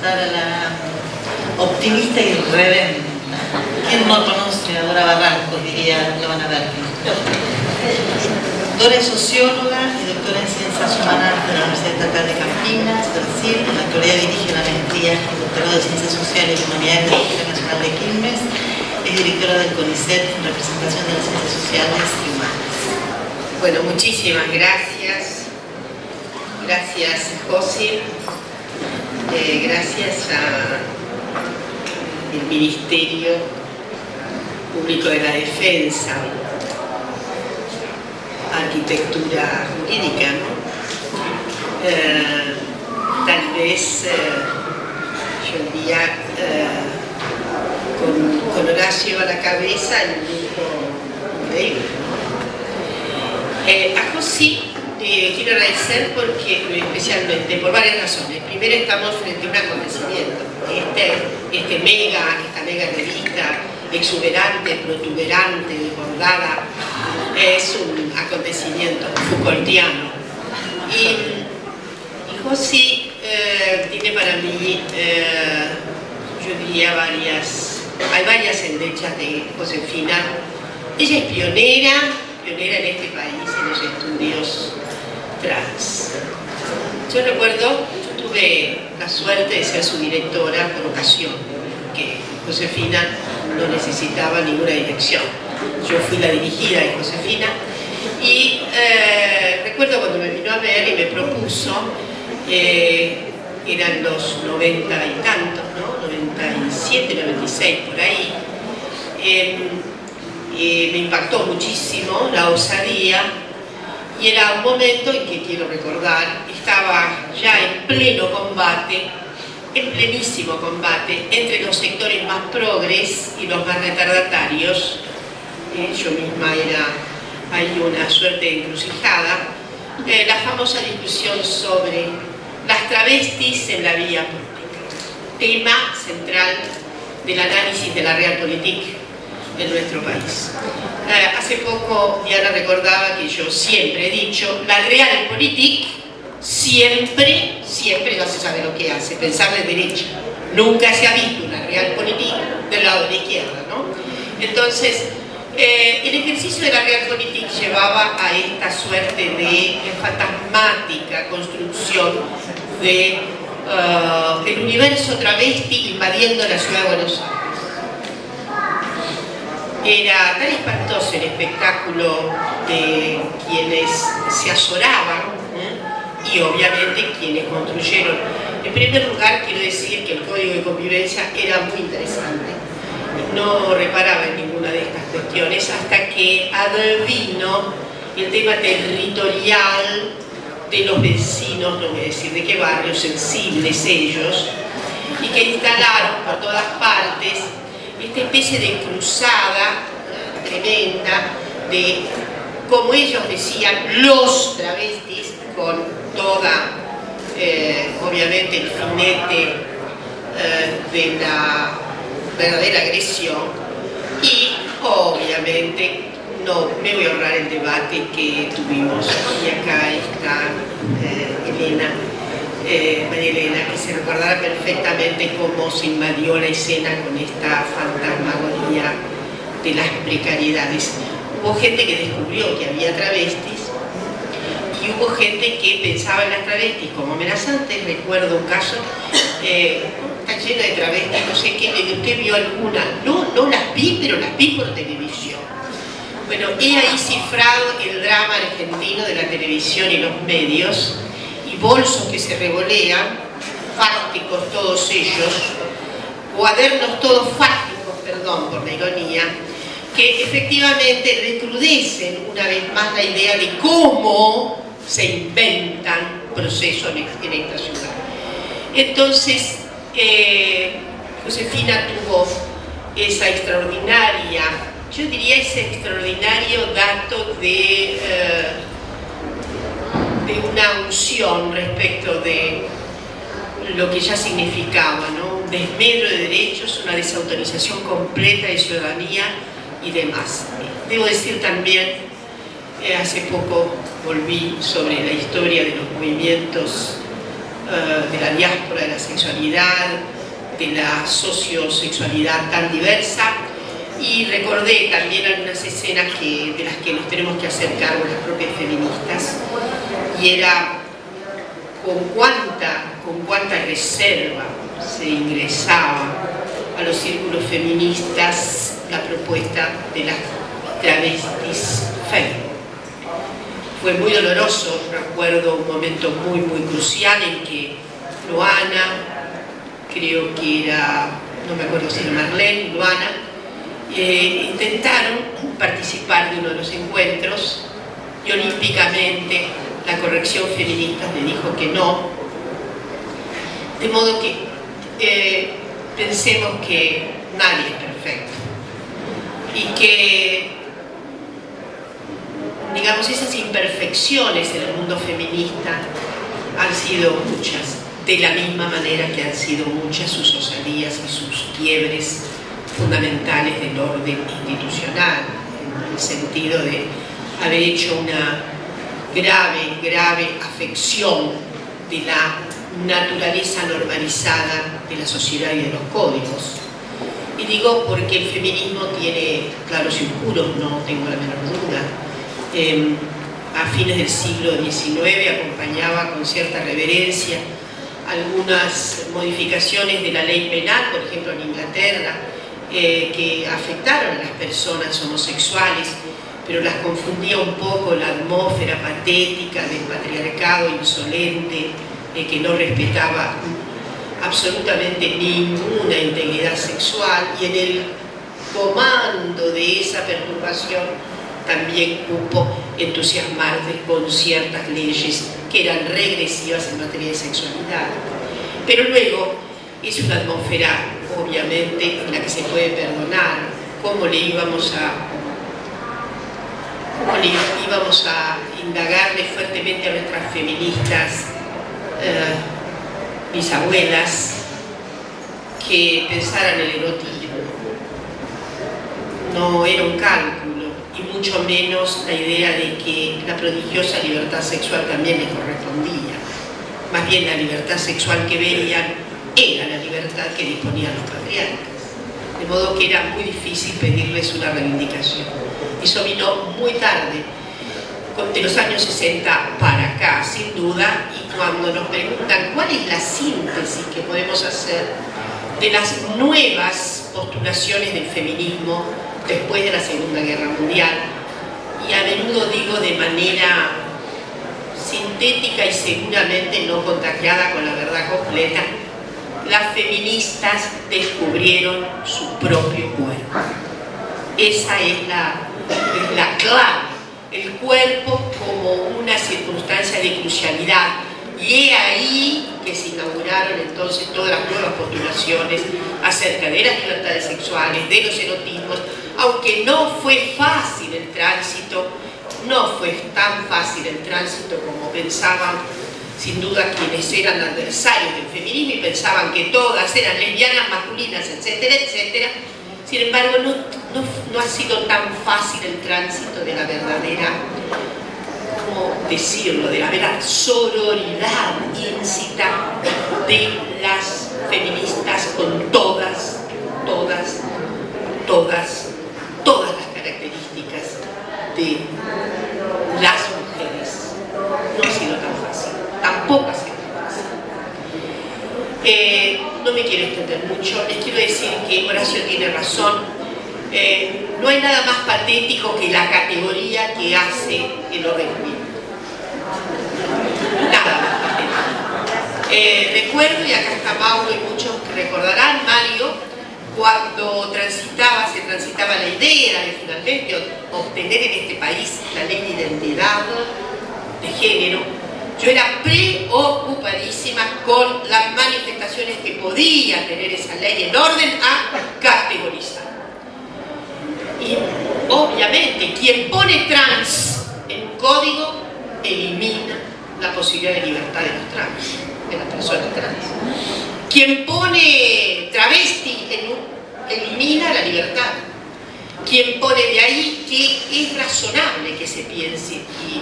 presentar a la optimista y irreverente. ¿Quién no conoce a Dora Barranco? Diría Leona Berti. Dora es socióloga y doctora en Ciencias Humanas de la Universidad Estatal de Campinas, Brasil. En la actualidad dirige la maestría y doctorado de Ciencias Sociales y Humanidades de la Universidad Nacional de Quilmes. Es directora del CONICET en representación de las Ciencias Sociales y Humanas. Bueno, muchísimas gracias. Gracias, José. Gracias al Ministerio Público de la Defensa, Arquitectura Jurídica, ¿no? Tal vez yo diría con Horacio a la cabeza, el grupo increíble, ¿no? A José quiero agradecer porque, especialmente por varias razones. Primero, estamos frente a un acontecimiento. Esta mega revista exuberante, protuberante, desbordada, es un acontecimiento Foucaultiano. Y José tiene para mí, yo diría, hay varias endechas de Josefina. Ella es pionera en este país en los estudios trans. Yo recuerdo, yo tuve la suerte de ser su directora por ocasión, que Josefina no necesitaba ninguna dirección. Yo fui la dirigida de Josefina y recuerdo cuando me vino a ver y me propuso, eran los 90 y tantos, ¿no? 97, 96, por ahí. Me impactó muchísimo la osadía y era un momento en que, quiero recordar, estaba ya en pleno combate, en plenísimo combate entre los sectores más progres y los más retardatarios. Yo misma hay una suerte de encrucijada, la famosa discusión sobre las travestis en la vía pública, tema central del análisis de la realpolitik en nuestro país. Hace poco Diana recordaba que yo siempre he dicho, la realpolitik siempre ya se sabe lo que hace, pensar de derecha. Nunca se ha visto una realpolitik del lado de la izquierda, ¿no? Entonces, el ejercicio de la realpolitik llevaba a esta suerte de fantasmática construcción de el universo travesti invadiendo la ciudad de Buenos Aires. Era tan espantoso el espectáculo de quienes se azoraban y obviamente quienes construyeron. En primer lugar, quiero decir que el Código de Convivencia era muy interesante. No reparaba en ninguna de estas cuestiones hasta que advino el tema territorial de los vecinos, no voy a decir de qué barrios, sensibles ellos, y que instalaron por todas partes esta especie de cruzada tremenda de, como ellos decían, los travestis, con toda, obviamente, el finete de la verdadera agresión. Y obviamente no me voy a ahorrar el debate que tuvimos, y acá está María Elena, que se recordará perfectamente cómo se invadió la escena con esta fantasmagoría de las precariedades. Hubo gente que descubrió que había travestis y hubo gente que pensaba en las travestis como amenazantes. Recuerdo un caso, está llena de travestis, no sé qué, ¿usted vio alguna? No las vi, pero las vi por televisión. Bueno, he ahí cifrado el drama argentino de la televisión y los medios, y bolsos que se revolean, fácticos todos ellos, cuadernos todos fácticos, perdón por la ironía, que efectivamente recrudecen una vez más la idea de cómo se inventan procesos en esta ciudad. Entonces, Josefina tuvo esa extraordinaria, yo diría ese extraordinario dato de una unción respecto de lo que ya significaba, ¿no? Un desmedro de derechos, una desautorización completa de ciudadanía y demás. Debo decir también, hace poco volví sobre la historia de los movimientos de la diáspora de la sexualidad, de la sociosexualidad tan diversa, y recordé también algunas escenas de las que nos tenemos que hacer cargo las propias feministas, y era con cuánta reserva se ingresaba a los círculos feministas la propuesta de las travestis femme. Fue muy doloroso, recuerdo un momento muy crucial en que Luana, creo que era, no me acuerdo si era Marlene, Luana, intentaron participar de uno de los encuentros y olímpicamente la corrección feminista le dijo que no, de modo que pensemos que nadie es perfecto y que, digamos, esas imperfecciones en el mundo feminista han sido muchas, de la misma manera que han sido muchas sus osadías y sus quiebres fundamentales del orden institucional, en el sentido de haber hecho una grave afección de la naturaleza normalizada de la sociedad y de los códigos. Y digo porque el feminismo tiene claros y oscuros, no tengo la menor duda. A fines del siglo XIX acompañaba con cierta reverencia algunas modificaciones de la ley penal, por ejemplo en Inglaterra, que afectaron a las personas homosexuales, pero las confundía un poco la atmósfera patética del patriarcado insolente, que no respetaba absolutamente ninguna integridad sexual, y en el comando de esa perturbación también cupo entusiasmarse con ciertas leyes que eran regresivas en materia de sexualidad. Pero luego es una atmósfera, obviamente, en la que se puede perdonar. ¿Cómo le íbamos a indagarle fuertemente a nuestras feministas bisabuelas que pensaran el erotismo? No era un cálculo, y mucho menos la idea de que la prodigiosa libertad sexual también les correspondía. Más bien la libertad sexual que veían era la libertad que disponían los patriarcas. De modo que era muy difícil pedirles una reivindicación. Eso vino muy tarde, de los años 60 para acá, sin duda, y cuando nos preguntan cuál es la síntesis que podemos hacer de las nuevas postulaciones del feminismo después de la Segunda Guerra Mundial, y a menudo digo de manera sintética y seguramente no contagiada con la verdad completa, las feministas descubrieron su propio cuerpo. Esa es la clave. El cuerpo como una circunstancia de crucialidad, y es ahí que se inauguraron entonces todas las nuevas postulaciones acerca de las libertades sexuales, de los erotismos, aunque no fue fácil el tránsito, no fue tan fácil el tránsito como pensaban sin duda quienes eran adversarios del feminismo y pensaban que todas eran lesbianas, masculinas, etcétera, etcétera. Sin embargo, no ha sido tan fácil el tránsito de la verdadera, ¿cómo decirlo?, de la verdadera sororidad íncita de las feministas con todas las características de las mujeres. No ha sido tan fácil, tampoco ha sido tan fácil. No me quiero extender mucho, les quiero decir que Horacio tiene razón. No hay nada más patético que la categoría que hace el orden jurídico. Nada más patético. Recuerdo, y acá está Mauro y muchos que recordarán, Mario, cuando se transitaba la idea de finalmente obtener en este país la ley de identidad de género, yo era preocupadísima con las manifestaciones que podía tener esa ley en orden a categorizar. Y obviamente quien pone trans en un código elimina la posibilidad de libertad de los trans, de las personas trans. Quien pone travesti elimina la libertad. Quien pone de ahí que es razonable que se piense, y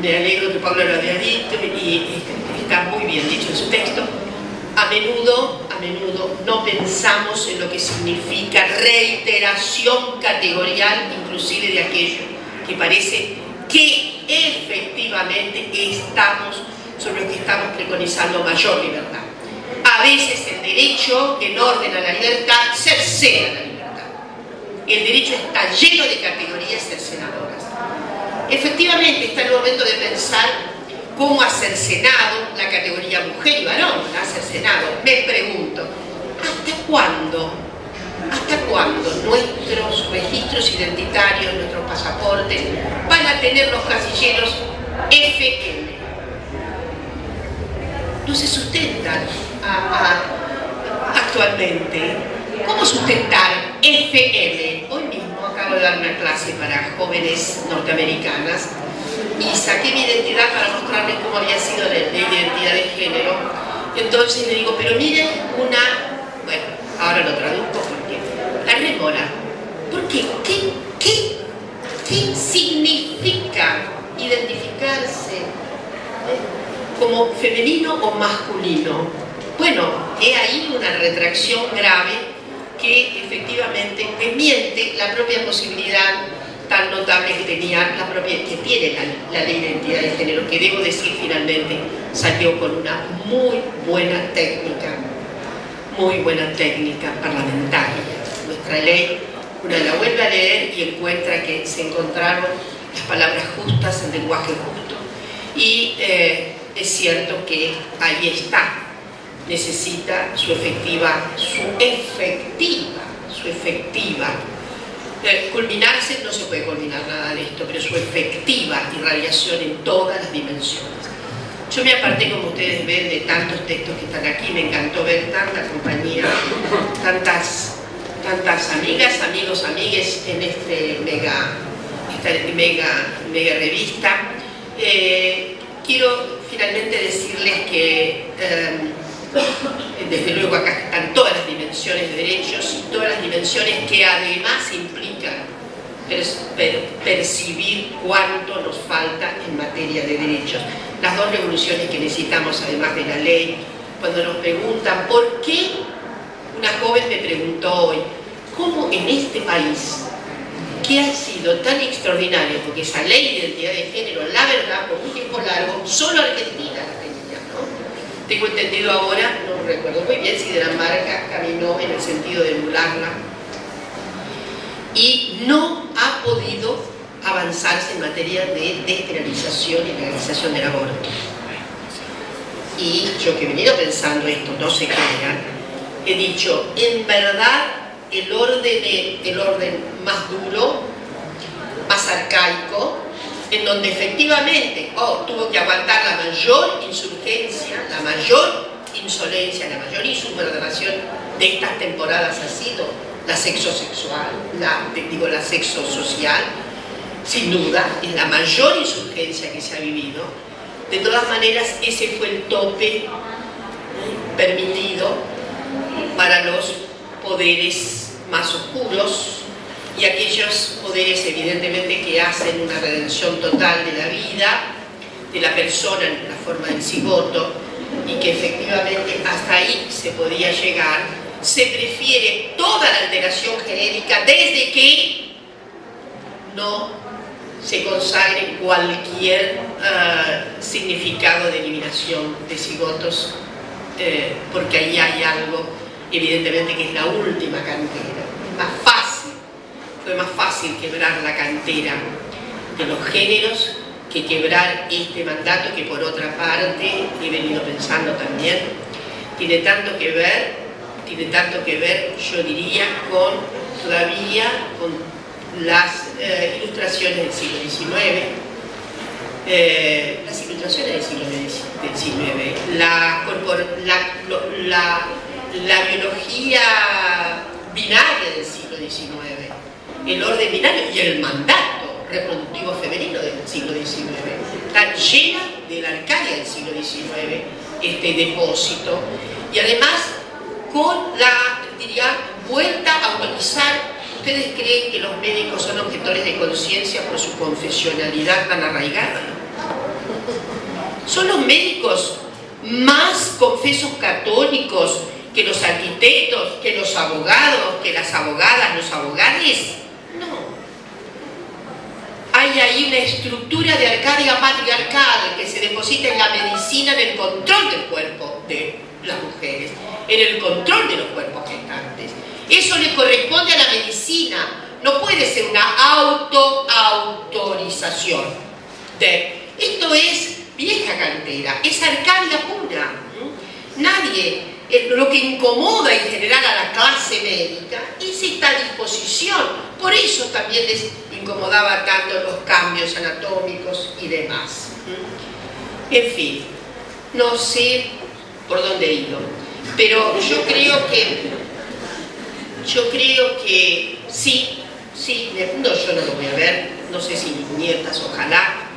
me alegro que Pablo lo haya dicho y está muy bien dicho en su texto, a menudo no pensamos en lo que significa reiteración categorial, inclusive de aquello que parece que efectivamente sobre lo que estamos preconizando mayor libertad. A veces el derecho, en orden a la libertad, cercena la libertad. El derecho está lleno de categorías cercenadoras. Efectivamente está el momento de pensar cómo ha cercenado la categoría mujer y varón, la ha cercenado. Me pregunto, ¿hasta cuándo nuestros registros identitarios, nuestros pasaportes, van a tener los casilleros FM? No se sustentan actualmente. ¿Cómo sustentar FM? Hoy mismo acabo de dar una clase para jóvenes norteamericanas y saqué mi identidad para mostrarles cómo había sido la identidad de género. Entonces le digo, pero miren bueno, ahora lo traduzco porque la rémora. ¿Por qué? ¿Qué significa identificarse como femenino o masculino? Bueno, he ahí una retracción grave que efectivamente desmiente la propia posibilidad tan notable que tiene la ley de identidad de género, que debo decir finalmente salió con una muy buena técnica parlamentaria. Nuestra ley, una la vuelve a leer y encuentra que se encontraron las palabras justas, el lenguaje justo. Y es cierto que ahí está, necesita su efectiva. Culminarse, no se puede culminar nada de esto, pero su efectiva irradiación en todas las dimensiones. Yo me aparté, como ustedes ven, de tantos textos que están aquí. Me encantó ver tanta compañía, tantas amigas, amigos, amigues en esta mega revista. Quiero finalmente decirles que desde luego acá están todas las dimensiones de derechos y todas las dimensiones que además implican percibir cuánto nos falta en materia de derechos. Las dos revoluciones que necesitamos además de la ley. Cuando nos preguntan por qué, una joven me preguntó hoy, ¿cómo en este país, que ha sido tan extraordinario, porque esa ley de identidad de género, la verdad, por un tiempo largo, solo Argentina la tenía, ¿no? Tengo entendido ahora, no recuerdo muy bien si Dinamarca caminó en el sentido de anularla, y no ha podido avanzarse en materia de despenalización y legalización del aborto. Y yo que he venido pensando esto, no se crean, he dicho, en verdad, el orden más duro, más arcaico, en donde efectivamente tuvo que aguantar la mayor insurgencia, la mayor insolencia, la mayor insubordinación de estas temporadas ha sido la sexosexual, la sexosocial, sin duda, es la mayor insurgencia que se ha vivido. De todas maneras, ese fue el tope permitido para los poderes más oscuros y aquellos poderes evidentemente que hacen una redención total de la vida, de la persona en la forma del cigoto, y que efectivamente hasta ahí se podía llegar. Se prefiere toda la alteración genérica desde que no se consagre cualquier significado de eliminación de cigotos, porque ahí hay algo evidentemente que es la última cantera. Fue más fácil quebrar la cantera de los géneros que quebrar este mandato, que por otra parte he venido pensando también tiene tanto que ver, yo diría, todavía con las ilustraciones del siglo XIX, las ilustraciones del siglo XIX, la biología binaria del siglo XIX, el orden binario y el mandato reproductivo femenino del siglo XIX. Está llena de la arcadia del siglo XIX, este depósito, y además con la, vuelta a humanizar. ¿Ustedes creen que los médicos son objetores de conciencia por su confesionalidad tan arraigada? Son los médicos más confesos católicos que los arquitectos, que los abogados, que las abogadas, los abogados. No. Hay ahí una estructura de Arcadia patriarcal que se deposita en la medicina, en el control del cuerpo de las mujeres, en el control de los cuerpos gestantes. Eso le corresponde a la medicina, no puede ser una autorización. Esto es vieja cantera, es Arcadia pura. Nadie, lo que incomoda en general a la clase médica es esta disposición. Por eso también les incomodaba tanto los cambios anatómicos y demás. En fin, no sé por dónde he ido, pero yo creo que sí, no, yo no lo voy a ver, no sé si mis nietas, ojalá,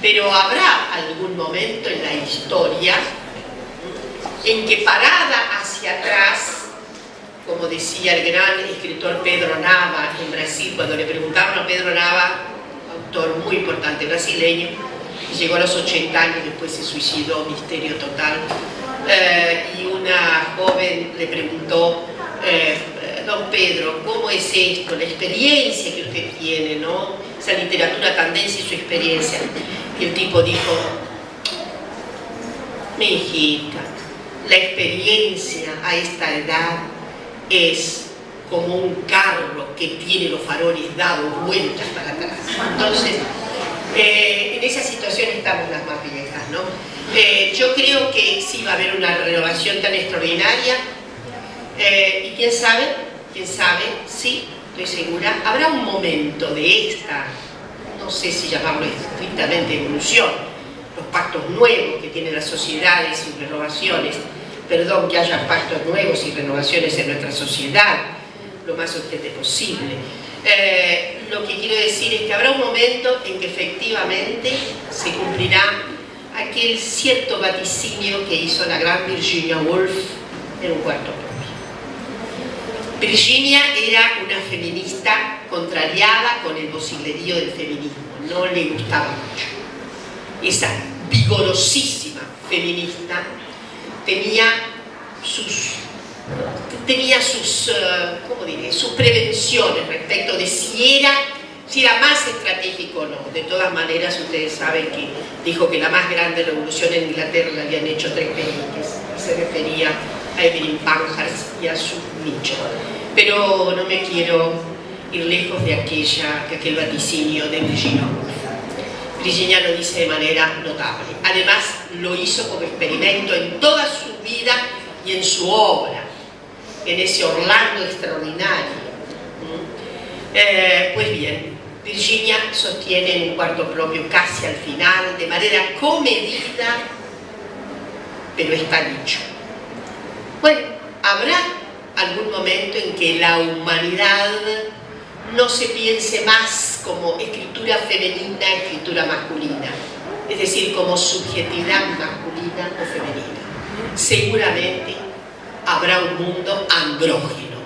pero habrá algún momento en la historia en que parada hacia atrás, como decía el gran escritor Pedro Nava en Brasil, cuando le preguntaron a Pedro Nava, autor muy importante brasileño, que llegó a los 80 años, después se suicidó, misterio total, y una joven le preguntó, don Pedro, ¿cómo es esto? La experiencia que usted tiene, ¿no? Esa literatura tan densa y su experiencia. Y el tipo dijo, mi hijita, la experiencia a esta edad es como un carro que tiene los faroles dados vueltas para atrás. Entonces, en esa situación estamos las más viejas, ¿no? Yo creo que sí va a haber una renovación tan extraordinaria, y quién sabe, sí, estoy segura, habrá un momento de esta, no sé si llamarlo estrictamente evolución, los pactos nuevos que tienen las sociedades y renovaciones, perdón, que haya pactos nuevos y renovaciones en nuestra sociedad, lo más urgente posible. Lo que quiero decir es que habrá un momento en que efectivamente se cumplirá aquel cierto vaticinio que hizo la gran Virginia Woolf en un cuarto propio. Virginia era una feminista contrariada con el vociflerío del feminismo, no le gustaba mucho. Esa vigorosísima feminista tenía sus sus prevenciones respecto de si era más estratégico o no. De todas maneras, ustedes saben que dijo que la más grande revolución en Inglaterra la habían hecho 3 peniques, y se refería a Evelyn Pankhurst y a su nicho. Pero no me quiero ir lejos de aquel vaticinio de Virginia Woolf. Virginia lo dice de manera notable. Además, lo hizo como experimento en toda su vida y en su obra, en ese Orlando extraordinario. Pues bien, Virginia sostiene en un cuarto propio casi al final, de manera comedida, pero está dicho. Bueno, habrá algún momento en que la humanidad no se piense más como escritura femenina, escritura masculina, es decir, como subjetividad masculina o femenina. Seguramente habrá un mundo andrógeno,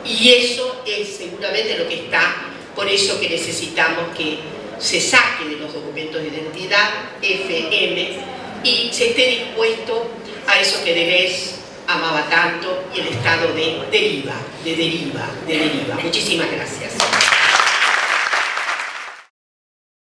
y eso es seguramente lo que está, por eso que necesitamos que se saque de los documentos de identidad FM y se esté dispuesto a eso que Deleuze amaba tanto, y el estado de deriva. Muchísimas gracias.